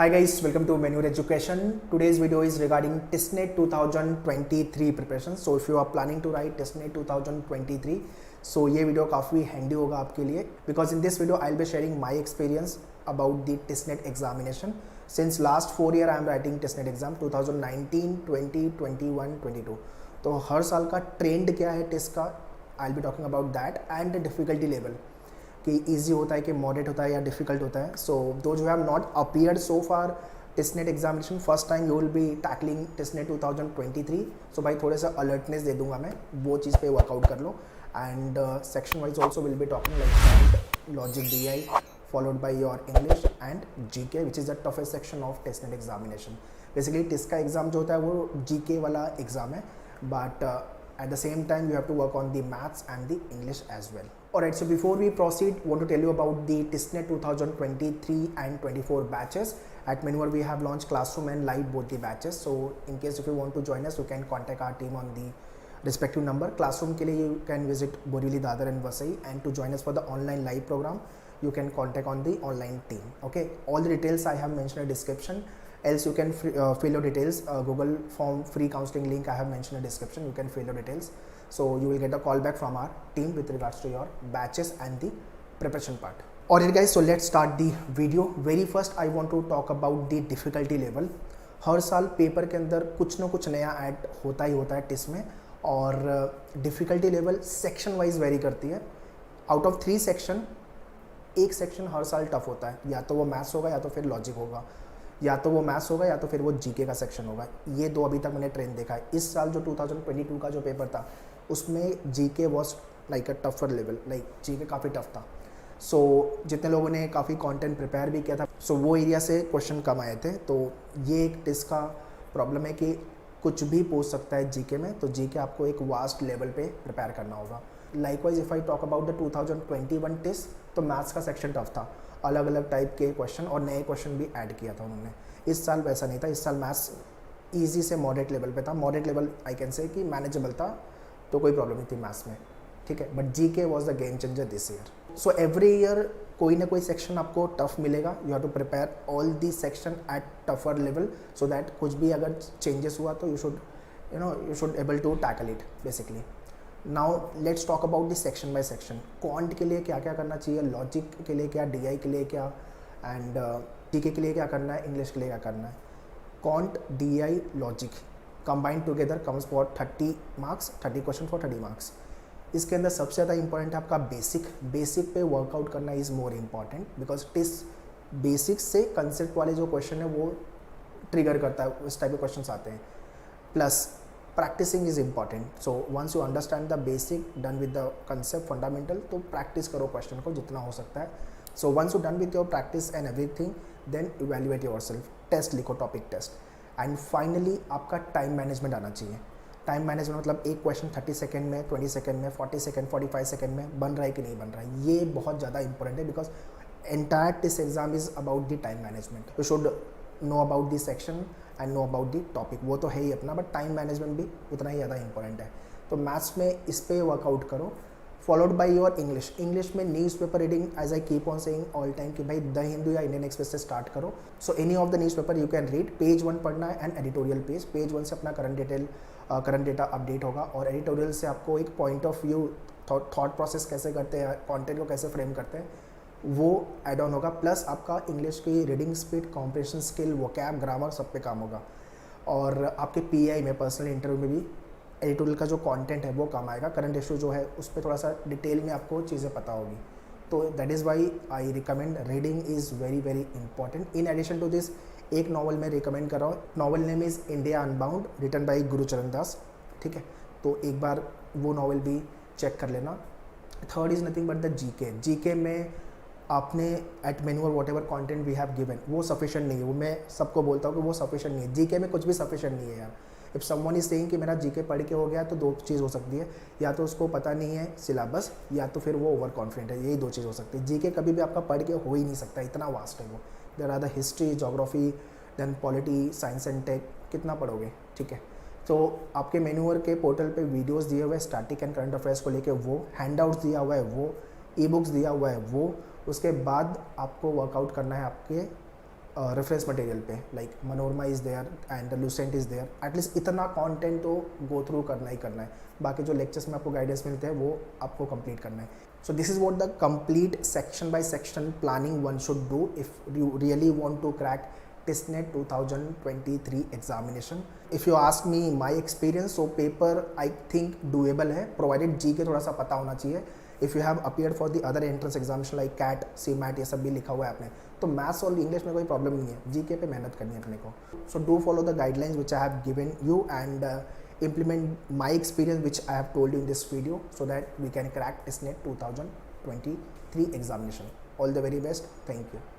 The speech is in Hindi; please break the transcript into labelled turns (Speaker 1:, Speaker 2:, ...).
Speaker 1: Hi guys, welcome to Menure Education. Today's video is regarding TISNET 2023 preparation. So if you are planning to write TISNET 2023, so ये वीडियो काफ़ी हैंडी होगा आपके लिए because in this video I'll be sharing my experience about the TISNET examination. Since last 4 year I am writing TISNET exam 2019, 20, 21, 22. तो हर साल का ट्रेंड क्या है टेस्ट का, I'll be talking about that and the difficulty level. कि ईजी होता है कि मॉडरेट होता है या डिफिकल्ट होता है. सो दो जो have not appeared so far टिस्नेट examination first time you will be tackling टिस्नेट 2023. सो भाई थोड़ा सा अलर्टनेस दे दूंगा मैं, वो चीज़ पे वर्कआउट कर लो. And section wise also will be talking like logic DI followed by your English and GK which is the toughest section of TISSNET examination. Basically TISS का एग्जाम जो होता है वो GK वाला एग्जाम है, but at the same time you have to work on the maths and the English as well. Alright, so before we proceed, want to tell you about the TISNET 2023 and 24 batches. At Menure we have launched Classroom and Live both the batches. So in case if you want to join us, you can contact our team on the respective number. Classroom के लिए you can visit Borivali, Dadar and Vasai, and to join us for the online live program, you can contact on the online team. Okay, all the details I have mentioned in the description. Else you can fill your details. Google form free counseling link I have mentioned in the description. You can fill your details. So you will get a call back from our team with regards to your batches and the preparation part. Alright guys, so let's start the video. Very first I want to talk about the difficulty level. हर साल पेपर के अंदर कुछ ना कुछ नया ऐड होता ही होता है टिस्ट में, और difficulty level section wise very करती है. आउट ऑफ 3 सेक्शन एक सेक्शन हर साल टफ होता है, या तो वो मैथ्स होगा या तो फिर लॉजिक होगा, या तो वो मैथ्स होगा या तो फिर वो GK का सेक्शन होगा. ये दो अभी तक मैंने ट्रेंड देखा है. इस साल जो 2022 का जो पेपर था उसमें GK was like a tougher level, like GK काफ़ी टफ था. सो जितने लोगों ने काफ़ी कंटेंट प्रिपेयर भी किया था, सो वो एरिया से क्वेश्चन कम आए थे. तो ये एक टिस्ट का प्रॉब्लम है कि कुछ भी पूछ सकता है GK में, तो GK आपको एक वास्ट लेवल पे प्रिपेयर करना होगा. Likewise if I talk about the 2021 test, तो मैथ्स का सेक्शन टफ था, अलग अलग टाइप के क्वेश्चन और नए क्वेश्चन भी ऐड किया था उन्होंने. इस साल वैसा नहीं था. इस साल मैथ्स ईजी से मॉडरेट लेवल पे था. Moderate level I can say कि मैनेजेबल था, तो कोई प्रॉब्लम नहीं थी मैथ्स में, ठीक है. But GK was the game changer this year. So every year कोई ना कोई सेक्शन आपको टफ मिलेगा. You have to prepare all the section at tougher level, so that कुछ भी अगर चेंजेस हुआ तो you should able to tackle it basically. Now let's talk about the section by section. Quant के लिए क्या क्या करना चाहिए, लॉजिक के लिए क्या, DI के लिए क्या, एंड GK के लिए क्या करना है, इंग्लिश के लिए क्या करना है. Quant, DI, logic combined together comes for 30 marks, 30 question for 30 marks. इसके अंदर सबसे ज़्यादा इंपॉर्टेंट है आपका बेसिक पे वर्कआउट करना इज़ मोर इम्पॉर्टेंट, बिकॉज टिस बेसिक से कंसेप्ट वाले जो क्वेश्चन है वो ट्रिगर करता है, उस टाइप के क्वेश्चन आते हैं. Plus practising is important. So once you understand the basic done with the concept fundamental, तो प्रैक्टिस करो क्वेश्चन को जितना हो सकता है. So once you done with your practice and everything, then evaluate yourself. Test लिखो, टॉपिक टेस्ट. एंड फाइनली आपका टाइम मैनेजमेंट आना चाहिए. टाइम मैनेजमेंट मतलब एक क्वेश्चन 30 सेकेंड में, 20 सेकेंड में, 40 सेकेंड, 45 सेकेंड में बन रहा है कि नहीं बन रहा है. ये बहुत ज़्यादा इंपॉर्टेंट है, because entire TISS exam is about the time management. You should know about the section and know about the topic, वो तो है ही अपना, बट टाइम मैनेजमेंट भी उतना ही ज़्यादा इंपॉर्टेंट है. तो मैथ्स में इस पर वर्कआउट करो, followed by your English. English में newspaper reading, as I keep on saying all time कि भाई द हिंदू या इंडियन एक्सप्रेस से स्टार्ट करो. So any of the news paper you can read. Page 1 पढ़ना है एंड एडिटोरियल पेज. पेज 1 से अपना करंट डेटा अपडेट होगा, और एडिटोरियल से आपको एक point of view, thought process कैसे करते हैं, कंटेंट को कैसे फ्रेम करते हैं, वो एड ऑन होगा. प्लस आपका इंग्लिश की reading speed, comprehension skill, vocab, grammar सब पे काम होगा. और आपके PI में, पर्सनल इंटरव्यू में भी एडिटोरियल का जो कंटेंट है वो काम आएगा. करंट इशू जो है उस पर थोड़ा सा डिटेल में आपको चीज़ें पता होगी. तो that is why I recommend reading is very very important. In addition to this एक नॉवल मैं रिकमेंड कर रहा हूँ. Novel name is India Unbound, written by Gurcharan Das, ठीक है. तो एक बार वो नॉवल भी चेक कर लेना. Third is nothing but the GK में आपने एट मेन्यूर whatever content we have given, वो सफिशेंट नहीं है. वो मैं सबको बोलता हूँ कि वो सफिशेंट नहीं है. GK में कुछ भी सफिशेंट नहीं है यार. इफ़ समवन इज सेइंग कि मेरा GK पढ़ के हो गया, तो दो चीज़ हो सकती है, या तो उसको पता नहीं है सिलेबस, या तो फिर वो ओवर कॉन्फिडेंट है. यही दो चीज़ हो सकती है. GK कभी भी आपका पढ़ के हो ही नहीं सकता, इतना वास्ट है वो. There are the history, geography, then polity, science and tech, कितना पढ़ोगे, ठीक है. तो आपके मेन्यूअर के पोर्टल पे वीडियोस दिए हुए हैं स्टैटिक एंड करंट अफेयर्स को लेके, वो हैंडआउट्स दिया हुआ है, वो ई बुक्स दिया हुआ है, वो. उसके बाद आपको वर्कआउट करना है आपके रेफरेंस मटेरियल पे, like Manorama is there and Lucent is there, at least इतना कंटेंट तो गो थ्रू करना ही करना है। बाकी जो लेक्चर्स में आपको गाइडेंस मिलते हैं वो आपको कंप्लीट करना है। So this is what the complete section by section planning one should do if you really want to crack TISNET 2023 examination. If you ask me my experience, so paper I think doable है, प्रोवाइडेड जी के थोड़ा सा पता होना चाहिए। If you have appeared for the other entrance examination like CAT, CMAT, ये सब भी लिखा हुआ है आपने, तो मैथ्स और इंग्लिश में कोई प्रॉब्लम नहीं है, जीके पे मेहनत करनी है अपने को। So do follow the guidelines which I have given you and implement my experience which I have told you in this video so that we can crack TISNET 2023 examination. All the very best. Thank you.